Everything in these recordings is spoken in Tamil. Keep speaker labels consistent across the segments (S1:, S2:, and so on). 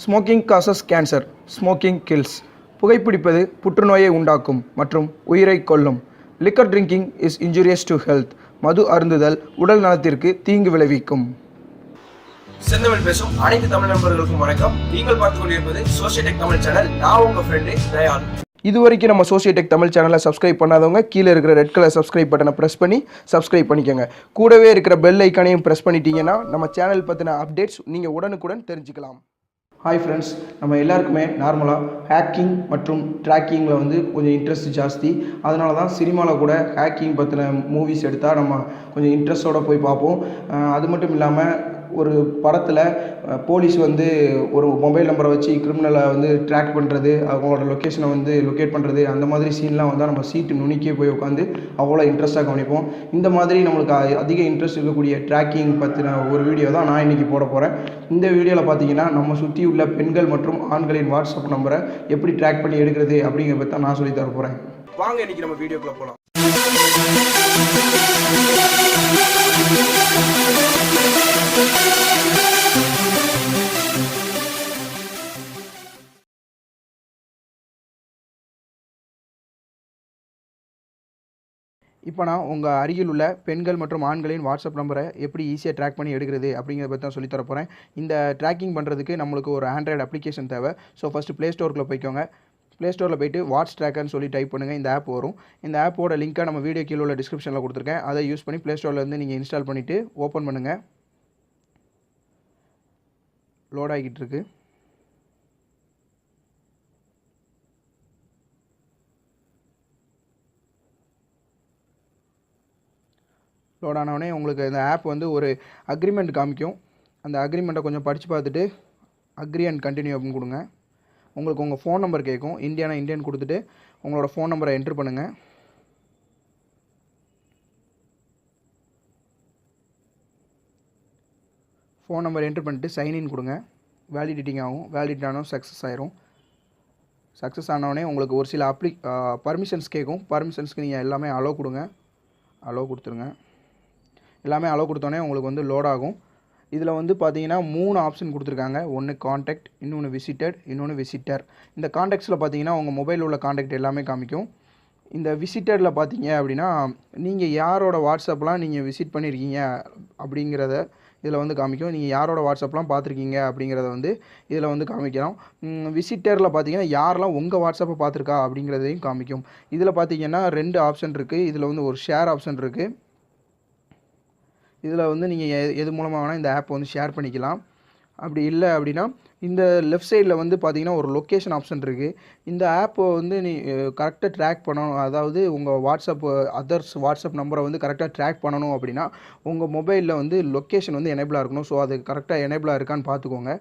S1: Smoking causes cancer, smoking kills. புகைப்பிடிப்பது புற்றுநோயை உண்டாக்கும் மற்றும் உயிரை கொல்லும். Liquor drinking is injurious to health. மது அருந்துதல் உடல் நலத்திற்கு தீங்கு விளைவிக்கும்.
S2: செந்தமிழ் பேசும் அனைத்து தமிழ் நண்பர்களுக்கும் வணக்கம். நீங்கள் பார்த்துக் கொண்டிருப்பது சோசியோடெக் தமிழ் சேனல். நான் உங்க ஃப்ரெண்டு தயால்.
S1: இதுவரைக்கும் நம்ம சோசியோடெக் தமிழ் சேனலை சப்ஸ்கிரைப் பண்ணாதவங்க கீழே இருக்கிற ரெட் கலர் சப்ஸ்கிரைப் பட்டனை ப்ரெஸ் பண்ணி சப்ஸ்கிரைப் பண்ணிக்கோங்க. கூடவே இருக்கிற பெல் ஐக்கானையும் ப்ரெஸ் பண்ணிட்டீங்கன்னா நம்ம சேனல் பற்றின அப்டேட்ஸ் நீங்கள் உடனுக்குடன் தெரிஞ்சுக்கலாம். ஹாய் ஃப்ரெண்ட்ஸ், நம்ம எல்லாருக்குமே நார்மலாக ஹேக்கிங் மற்றும் ட்ராக்கிங்கில் கொஞ்சம் இன்ட்ரெஸ்ட் ஜாஸ்தி. அதனால தான் சினிமாவில் கூட ஹேக்கிங் பற்றின மூவிஸ் எடுத்தால் நம்ம கொஞ்சம் இன்ட்ரெஸ்ட்டோடு போய் பார்ப்போம். அது மட்டும் இல்லாமல் ஒரு படத்தில் போலீஸ் ஒரு மொபைல் நம்பரை வச்சு கிரிமினலை ட்ராக் பண்ணுறது, அவங்களோட லொக்கேஷனை லொக்கேட் பண்ணுறது, அந்த மாதிரி சீன்லாம் வந்தால் நம்ம சீட்டு நுனிக்கே போய் உட்காந்து அவ்வளோ இன்ட்ரெஸ்ட்டாக கவனிப்போம். இந்த மாதிரி நம்மளுக்கு அதிக இன்ட்ரெஸ்ட் இருக்கக்கூடிய ட்ராக்கிங் பற்றின ஒரு வீடியோ தான் நான் இன்றைக்கி போட போகிறேன். இந்த வீடியோவில் பார்த்தீங்கன்னா நம்ம சுற்றி உள்ள பெண்கள் மற்றும் ஆண்களின் வாட்ஸ்அப் நம்பரை எப்படி ட்ராக் பண்ணி எடுக்கிறது அப்படிங்கிறத பற்றி தான் நான் சொல்லி தர போகிறேன்.
S2: வாங்க இன்றைக்கி நம்ம வீடியோக்குள்ளே போகலாம்.
S1: இப்போ நான் உங்கள் அருகில் உள்ள பெண்கள் மற்றும் ஆண்களின் வாட்ஸ்அப் நம்பரை எப்படி ஈஸியாக ட்ராக் பண்ணி எடுக்கிறது அப்படிங்கிறத பற்றி தான் சொல்லித்தர போகிறேன். இந்த ட்ராக்கிங் பண்ணுறதுக்கு நம்மளுக்கு ஒரு ஆண்ட்ராய்டு அப்ளிகேஷன் தேவை. ஸோ ஃபஸ்ட்டு ப்ளே ஸ்டோருக்குள்ளே போய்க்கோங்க. ப்ளே ஸ்டோரில் போய்ட்டு வாட்ஸ் ட்ராக்கர்னு சொல்லி டைப் பண்ணுங்கள். இந்த ஆப் வரும். இந்த ஆப்போட லிங்க்கை நம்ம வீடியோ கீழே உள்ள டிஸ்கிரிப்ஷனில் கொடுத்துருக்கேன். அதை யூஸ் பண்ணி ப்ளே ஸ்டோர்லேருந்து நீங்கள் இன்ஸ்டால் பண்ணிவிட்டு ஓப்பன் பண்ணுங்கள். லோட் ஆகிட்டு இருக்கு. லோட் ஆனவுடனே உங்களுக்கு இந்த ஆப் ஒரு அக்ரிமெண்ட் காமிக்கும். அந்த அக்ரிமெண்ட்டை கொஞ்சம் படித்து பார்த்துட்டு அக்ரி அண்ட் கண்டினியூ அப்படின்னு கொடுங்க. உங்களுக்கு உங்கள் ஃபோன் நம்பர் கேட்கும். இந்தியானா இந்தியன் கொடுத்துட்டு உங்களோட ஃபோன் நம்பரை என்ட்ரு பண்ணுங்கள். ஃபோன் நம்பர் என்ட்ரு பண்ணிட்டு சைன்இன் கொடுங்க. வேலிடிட்டிங் ஆகும். வேலிட் ஆனால் சக்ஸஸ் ஆயிரும். சக்ஸஸ் ஆனவுடனே உங்களுக்கு ஒரு சில பர்மிஷன்ஸ் கேட்கும். பர்மிஷன்ஸ்க்கு நீங்கள் எல்லாமே அலோவ் கொடுங்க. அலோவ் கொடுத்துருங்க. எல்லாமே அலோவ் கொடுத்தோன்னே உங்களுக்கு லோட் ஆகும். இதில் பார்த்தீங்கன்னா 3 ஆப்ஷன் கொடுத்துருக்காங்க. ஒன்று காண்டாக்ட், இன்னொன்று விசிட்டட், இன்னொன்று விசிட்டர். இந்த காண்டாக்ட்ஸில் பார்த்தீங்கன்னா உங்கள் மொபைலில் உள்ள காண்டாக்ட் எல்லாமே காமிக்கும். இந்த விசிட்டரில் பார்த்தீங்க அப்படின்னா நீங்கள் யாரோட வாட்ஸ்அப்லாம் நீங்கள் விசிட் பண்ணியிருக்கீங்க அப்படிங்கிறத இதில் காமிக்கும். நீங்கள் யாரோட வாட்ஸ்அப்லாம் பார்த்துருக்கீங்க அப்படிங்கிறத இதில் காமிக்கலாம். விசிட்டரில் பார்த்தீங்கன்னா யாரெல்லாம் உங்கள் வாட்ஸ்அப்பை பார்த்துருக்கா அப்படிங்கிறதையும் காமிக்கும். இதில் பார்த்தீங்கன்னா 2 ஆப்ஷன் இருக்குது. இதில் ஒரு ஷேர் ஆப்ஷன் இருக்குது. இதில் நீங்கள் எது மூலமாக வேணால் இந்த ஆப்பை ஷேர் பண்ணிக்கலாம். அப்படி இல்லை அப்படின்னா இந்த லெஃப்ட் சைடில் பார்த்தீங்கன்னா ஒரு லொக்கேஷன் ஆப்ஷன் இருக்குது. இந்த ஆப்பை நீ கரெக்டாக ட்ராக் பண்ணணும், அதாவது உங்கள் அதர்ஸ் வாட்ஸ்அப் நம்பரை கரெக்டாக ட்ராக் பண்ணணும் அப்படின்னா உங்கள் மொபைலில் லொக்கேஷன் எனேபிளாக இருக்கணும். ஸோ அது கரெக்டாக எனேபிளாக இருக்கான்னு பார்த்துக்கோங்க.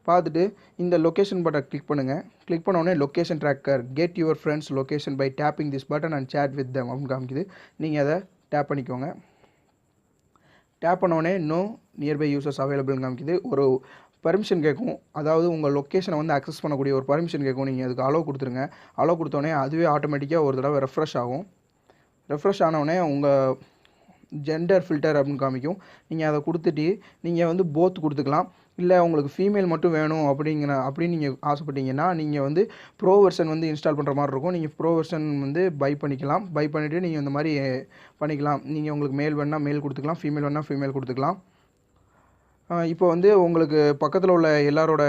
S1: பார்த்துட்டு இந்த லொக்கேஷன் பட்டனை கிளிக் பண்ணுங்கள். கிளிக் பண்ணோடனே location tracker get your friends location by tapping this button and chat with them அப்படின்னு காமிக்குது. நீங்கள் அதை டேப் பண்ணிக்கோங்க. டேப் பண்ணோடனே நோ நியர்பை யூசர்ஸ் அவைலபிள்னு காமிக்குது. ஒரு பர்மிஷன் கேட்கும். அதாவது உங்கள் லொக்கேஷனை அக்சஸ் பண்ணக்கூடிய ஒரு பர்மிஷன் கேட்கும். நீங்கள் அதுக்கு அலோவ் கொடுத்துருங்க. அலோவ் கொடுத்தோடனே அதுவே ஆட்டோமேட்டிக்காக ஒரு தடவை ரெஃப்ரெஷ் ஆகும். ரெஃப்ரெஷ் ஆனவுடனே உங்கள் ஜெண்டர் ஃபில்டர் அப்படின்னு காமிக்கும். நீங்கள் அதை கொடுத்துட்டு நீங்கள் போத் கொடுத்துக்கலாம். இல்லை உங்களுக்கு ஃபீமேல் மட்டும் வேணும் அப்படின்னு நீங்கள் ஆசைப்பட்டீங்கன்னா நீங்கள் ப்ரோ வெர்ஷன் இன்ஸ்டால் பண்ணுற மாதிரி இருக்கும். நீங்கள் ப்ரோ வெர்ஷன் பை பண்ணிக்கலாம். பை பண்ணிவிட்டு நீங்கள் இந்த மாதிரி பண்ணிக்கலாம். நீங்கள் உங்களுக்கு மேல் வேணால் மேல் கொடுத்துக்கலாம், ஃபீமேல் வேணால் ஃபீமேல் கொடுத்துக்கலாம். இப்போ உங்களுக்கு பக்கத்தில் உள்ள எல்லாரோட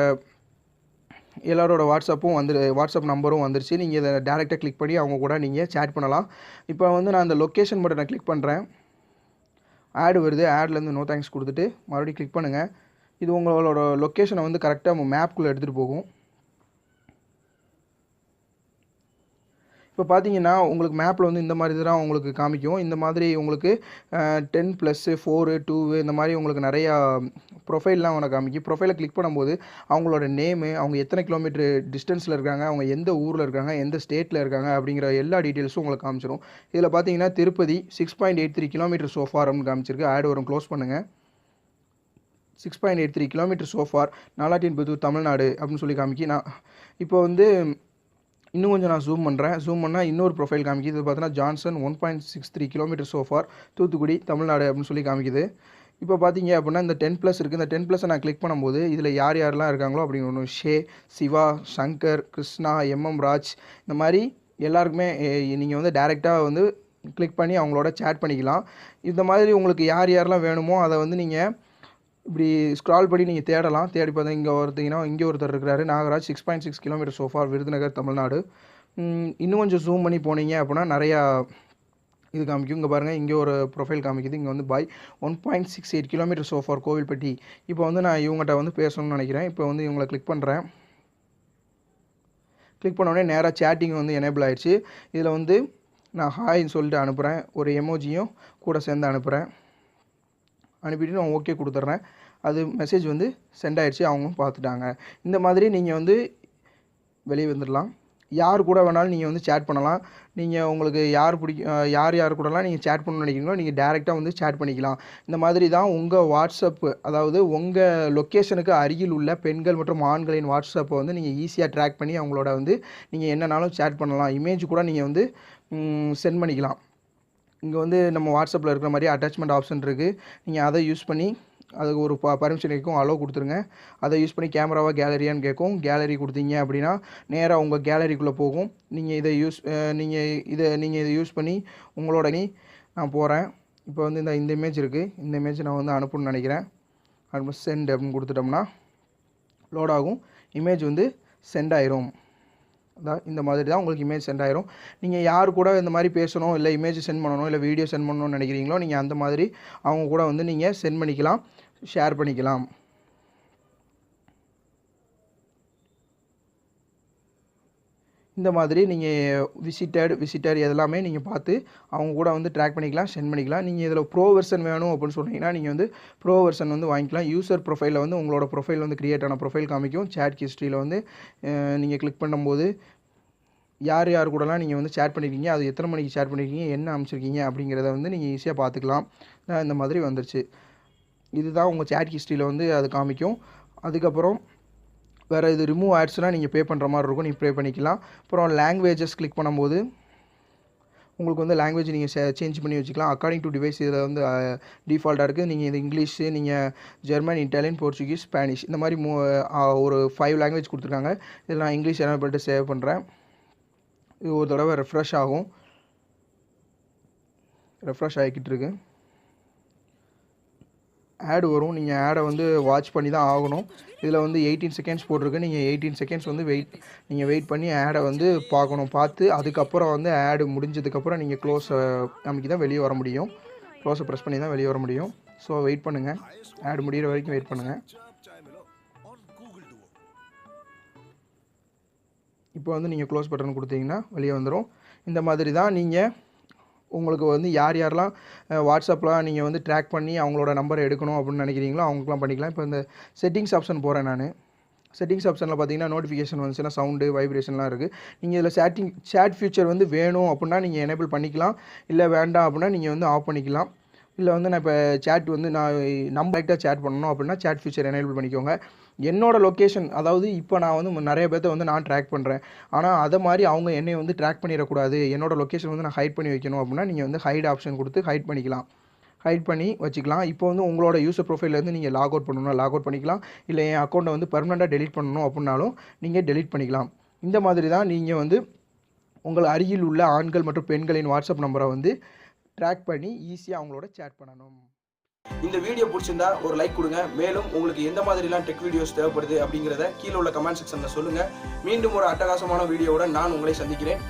S1: வாட்ஸ்அப்பும் வாட்ஸ்அப் நம்பரும் வந்துருச்சு. நீங்கள் இதை டேரெக்டாக கிளிக் பண்ணி அவங்க கூட நீங்கள் சேட் பண்ணலாம். இப்போ நான் இந்த லொக்கேஷன் பட்டனை கிளிக் பண்ணுறேன். ஆடு வருது. ஆட்லேருந்து நோ தேங்க்ஸ் கொடுத்துட்டு மறுபடியும் கிளிக் பண்ணுங்கள். இது உங்களோட லொக்கேஷனை கரெக்டாக மேப்குள்ளே எடுத்துகிட்டு போகும். இப்போ பார்த்தீங்கன்னா உங்களுக்கு மேப்பில் இந்த மாதிரி தான் உங்களுக்கு காமிக்கும். இந்த மாதிரி உங்களுக்கு 10+4 2 இந்த மாதிரி உங்களுக்கு நிறையா ப்ரொஃபைல்லாம் உனக்கு காமிக்கும். ப்ரொஃபைலை கிளிக் பண்ணும்போது அவங்களோட நேமு, அவங்க எத்தனை கிலோமீட்டர் டிஸ்டன்ஸில் இருக்காங்க, அவங்க எந்த ஊரில் இருக்காங்க, எந்த ஸ்டேட்டில் இருக்காங்க அப்படிங்கிற எல்லா டீட்டெயில்ஸும் உங்களுக்கு காமிச்சிடும். இதில் பார்த்தீங்கன்னா திருப்பதி 6.83 கிலோமீட்டர் சோஃபார்னு காமிச்சிருக்கு. ஆட் வரும். க்ளோஸ் பண்ணுங்கள். 6.83 கிலோமீட்டர் சோஃபார், நாலாட்டின்புத்தூர், தமிழ்நாடு அப்படின்னு சொல்லி காமிக்கி. நான் இப்போ இன்னும் கொஞ்சம் நான் ஜூம் பண்ணுறேன். ஜூம் பண்ணால் இன்னொரு ப்ரொஃபைல் காமிக்குது. இது பார்த்தீங்கன்னா Johnson 1.63 kilometre so far, Thoothukudi, Tamil Nadu அப்படின்னு சொல்லி காமிக்குது. இப்போ பார்த்தீங்க அப்படின்னா இந்த 10+ இருக்குது. இந்த 10+ஐ நான் கிளிக் பண்ணும்போது இதில் யார் யாரெல்லாம் இருக்காங்களோ அப்படின்னு ஒன்று ஷே, சிவா, சங்கர், கிருஷ்ணா, ராஜ் இந்த மாதிரி எல்லாருக்குமே நீங்கள் வந்து டைரெக்டாக வந்து கிளிக் பண்ணி அவங்களோட சேட் பண்ணிக்கலாம். இந்த மாதிரி உங்களுக்கு யார் யாரெல்லாம் வேணுமோ அதை வந்து நீங்கள் இப்படி ஸ்க்ரால் பண்ணி நீங்கள் தேடலாம். தேடி பார்த்தா இங்கே இங்கே ஒருத்தர் இருக்கிறாரு, நாகராஜ், 6.6 கிலோமீட்டர் சோஃபா, விருதுநகர், தமிழ்நாடு. இன்னும் கொஞ்சம் ஜூம் பண்ணி போனீங்க அப்படின்னா நிறையா இது காமிக்கும். இங்கே பாருங்கள், இங்கே ஒரு ப்ரொஃபைல் காமிக்குது. இங்கே வந்து பாய் 1.68 கிலோமீட்டர் சோஃபார், கோவில்பட்டி. இப்போ வந்து நான் இவங்ககிட்ட வந்து பேசணும்னு நினைக்கிறேன். இப்போ வந்து இவங்களை கிளிக் பண்ணுறேன். கிளிக் பண்ணோடனே நேராக சேட்டிங் வந்து எனேபிள் ஆகிடுச்சு. இதில் வந்து நான் ஹாய்ன்னு சொல்லிட்டு அனுப்புகிறேன். ஒரு எமோஜியும் கூட சேர்ந்து அனுப்புகிறேன். அனுப்பிட்டு நான் ஓகே கொடுத்துட்றேன். அது மெசேஜ் வந்து சென்ட் ஆகிடுச்சு. அவங்களும் பார்த்துட்டாங்க. இந்த மாதிரி நீங்கள் வந்து வெளியே வந்துடலாம். யார் கூட வேணாலும் நீங்கள் வந்து சேட் பண்ணலாம். நீங்கள் உங்களுக்கு யார் யார் கூடலாம் நீங்கள் சேட் பண்ணணும்னு நினைக்கிறீங்களோ நீங்கள் டேரெக்டாக வந்து சேட் பண்ணிக்கலாம். இந்த மாதிரி தான் உங்கள் வாட்ஸ்அப்பு, அதாவது உங்கள் லொக்கேஷனுக்கு அருகில் உள்ள பெண்கள் மற்றும் ஆண்களின் வாட்ஸ்அப்பை வந்து நீங்கள் ஈஸியாக ட்ராக் பண்ணி அவங்களோட வந்து நீங்கள் என்னன்னாலும் சேட் பண்ணலாம். இமேஜ் கூட நீங்கள் வந்து சென்ட் பண்ணிக்கலாம். இங்கே வந்து நம்ம வாட்ஸ்அப்பில் இருக்கிற மாதிரி அட்டாச்மெண்ட் ஆப்ஷன் இருக்குது. நீங்கள் அதை யூஸ் பண்ணி அதுக்கு ஒரு பர்மிஷன் கேட்கும், அலோவ் கொடுத்துருங்க. அதை யூஸ் பண்ணி கேமராவாக கேலரியான்னு கேட்கும். கேலரி கொடுத்தீங்க அப்படின்னா நேராக உங்கள் கேலரிக்குள்ளே போகும். நீங்கள் இதை யூஸ் பண்ணி உங்களோட நான் போகிறேன். இப்போ வந்து இந்த இமேஜ் இருக்குது. இந்த இமேஜ் நான் வந்து அனுப்பணும்னு நினைக்கிறேன். அனுப்ப சென்ட் அப்படின்னு கொடுத்துட்டோம்னா லோட் ஆகும். இமேஜ் வந்து சென்ட் ஆயிரும். அதான் இந்த மாதிரி தான் உங்களுக்கு இமேஜ் சென்ட் ஆயிரும். நீங்கள் யார் கூட இந்த மாதிரி பேசணும், இல்லை இமேஜ் சென்ட் பண்ணணும், இல்லை வீடியோ சென்ட் பண்ணணும்னு நினைக்கிறீங்களோ நீங்கள் அந்த மாதிரி அவங்க கூட வந்து நீங்கள் சென்ட் பண்ணிக்கலாம், ஷேர் பண்ணிக்கலாம். இந்த மாதிரி நீங்கள் விசிட்டர் எல்லாமே நீங்கள் பார்த்து அவங்க கூட வந்து ட்ராக் பண்ணிக்கலாம், சென்ட் பண்ணிக்கலாம். நீங்கள் இதில் ப்ரோ வெர்ஷன் வேணும் அப்படின்னு சொன்னீங்கன்னா நீங்கள் வந்து ப்ரோ வெர்ஷன் வந்து வாங்கிக்கலாம். யூசர் ப்ரொஃபைலில் வந்து உங்களோட ப்ரொஃபைல் வந்து க்ரியேட் ஆன ப்ரொஃபைல் காமிக்கும். சேட் ஹிஸ்ட்ரியில் வந்து நீங்கள் கிளிக் பண்ணும்போது யார் கூடலாம் நீங்கள் வந்து சேட் பண்ணியிருக்கீங்க, அது எத்தனை மணிக்கு சேட் பண்ணியிருக்கீங்க, என்ன அமைச்சிருக்கீங்க அப்படிங்கிறத வந்து நீங்கள் ஈஸியாக பார்த்துக்கலாம். இந்த மாதிரி வந்துருச்சு. இதுதான் உங்கள் சேட் ஹிஸ்ட்ரியில் வந்து அது காமிக்கும். அதுக்கப்புறம் வேறு இது ரிமூவ் ஆட்ஸ்னால் நீங்கள் பே பண்ணுற மாதிரி இருக்கும், நீங்கள் பே பண்ணிக்கலாம். அப்புறம் லாங்குவேஜஸ் கிளிக் பண்ணும்போது உங்களுக்கு வந்து லாங்குவேஜ் நீங்கள் சேஞ்ச் பண்ணி வச்சுக்கலாம். அக்கார்டிங் டு டிவைஸ் இதில் வந்து டிஃபால்ட்டாக இருக்குது. நீங்கள் இது இங்கிலீஷு, நீங்கள் ஜெர்மன், இட்டாலியன், போர்ச்சுகீஸ், ஸ்பானிஷ் இந்த மாதிரி ஒரு 5 லாங்குவேஜ் கொடுத்துருக்காங்க. இதில் நான் இங்கிலீஷ் என்ன பண்ணிட்டு சேவ் பண்ணுறேன். இது ஒரு தடவை ரெஃப்ரெஷ் ஆகும். ரெஃப்ரெஷ் ஆகிக்கிட்டு இருக்கு. ஆடு வரும். நீங்கள் ஆடை வந்து வாட்ச் பண்ணி தான் ஆகணும். இதில் வந்து 18 செகண்ட்ஸ் போட்டிருக்கு. நீங்கள் 18 செகண்ட்ஸ் வந்து வெயிட் பண்ணி ஆடை வந்து பார்க்கணும். பார்த்து அதுக்கப்புறம் வந்து ஆடு முடிஞ்சதுக்கப்புறம் நீங்கள் க்ளோஸை நமக்கு தான் வெளியே வர முடியும். க்ளோஸை ப்ரெஸ் பண்ணி தான் வெளியே வர முடியும். ஸோ வெயிட் பண்ணுங்கள். ஆடு முடிகிற வரைக்கும் வெயிட் பண்ணுங்கள். இப்போ வந்து நீங்கள் க்ளோஸ் பட்டன் கொடுத்தீங்கன்னா வெளியே வந்துடும். இந்த மாதிரி தான் நீங்கள் உங்களுக்கு வந்து யாரெல்லாம் வாட்ஸ்அப்லாம் நீங்கள் வந்து ட்ராக் பண்ணி அவங்களோட நம்பரை எடுக்கணும் அப்படின்னு நினைக்கிறீங்களோ அவங்களுக்குலாம் பண்ணிக்கலாம். இப்போ இந்த செட்டிங்ஸ் ஆப்ஷன் போகிறேன் நான். செட்டிங்ஸ் ஆப்ஷனில் பார்த்தீங்கன்னா நோட்டிஃபிகேஷன் வந்துச்சுன்னா சவுண்டு, வைப்ரேஷன்லாம் இருக்குது. நீங்கள் இதில் சேட் ஃபியூச்சர் வந்து வேணும் அப்படின்னா நீங்கள் எனேபிள் பண்ணிக்கலாம். இல்லை வேண்டாம் அப்படின்னா நீங்கள் வந்து ஆஃப் பண்ணிக்கலாம். இல்லை வந்து நான் இப்போ சேட் வந்து நான் டேரெக்டாக சேட் பண்ணணும் அப்படின்னா சேட் ஃபியூச்சர் எனேபிள் பண்ணிக்கோங்க. என்னோடய லொக்கேஷன், அதாவது இப்போ நான் வந்து நிறைய பேர்த்த வந்து நான் ட்ராக் பண்ணுறேன். ஆனால் அதை மாதிரி அவங்க என்னை வந்து ட்ராக் பண்ணிடக்கூடாது, என்னோடய லொக்கேஷன் வந்து நான் ஹைட் பண்ணி வைக்கணும் அப்படின்னா நீங்கள் வந்து ஹைட் ஆப்ஷன் கொடுத்து ஹைட் பண்ணிக்கலாம். ஹைட் பண்ணி வச்சுக்கலாம். இப்போ வந்து உங்களோட யூசர் ப்ரொஃபைலேருந்து நீங்கள் லாக் அவுட் பண்ணணும்னா லாக் அவுட் பண்ணிக்கலாம். இல்லை என் அக்கௌண்ட்டை வந்து பர்மனெண்ட்டாக டெலிட் பண்ணணும் அப்படின்னாலும் நீங்கள் டெலிட் பண்ணிக்கலாம். இந்த மாதிரி தான் நீங்கள் வந்து உங்கள் அருகில் உள்ள ஆண்கள் மற்றும் பெண்களின் வாட்ஸ்அப் நம்பரை வந்து ட்ராக் பண்ணி ஈஸியாக அவங்களோட சேட் பண்ணணும்.
S2: இந்த வீடியோ பிடிச்சிருந்தா ஒரு லைக் கொடுங்க. மேலும் உங்களுக்கு எந்த மாதிரிலாம் டெக் வீடியோஸ் தேவைப்படுது அப்படிங்கிறத கீழே உள்ள கமெண்ட் செக்ஷனில் சொல்லுங்கள். மீண்டும் ஒரு அட்டகாசமான வீடியோவுடன் நான் உங்களை சந்திக்கிறேன்.